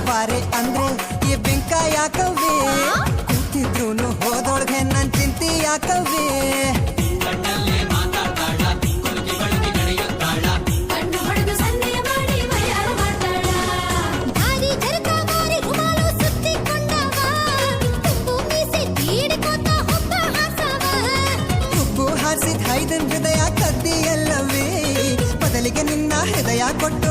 ಬಾರೆ ಅಂದ್ರೆ ಈ ಬೆಂಕ ಯಾಕವೇ ಕೂತಿದ್ರು ಹೋದೊಳಗೆ ನನ್ ಚಿಂತೆ ಯಾಕವೇ ಹೃದಯ ಕದ್ದಿಯಲ್ಲವೇ ಬದಲಿಗೆ ನಿನ್ನ ಹೃದಯ ಕೊಟ್ಟು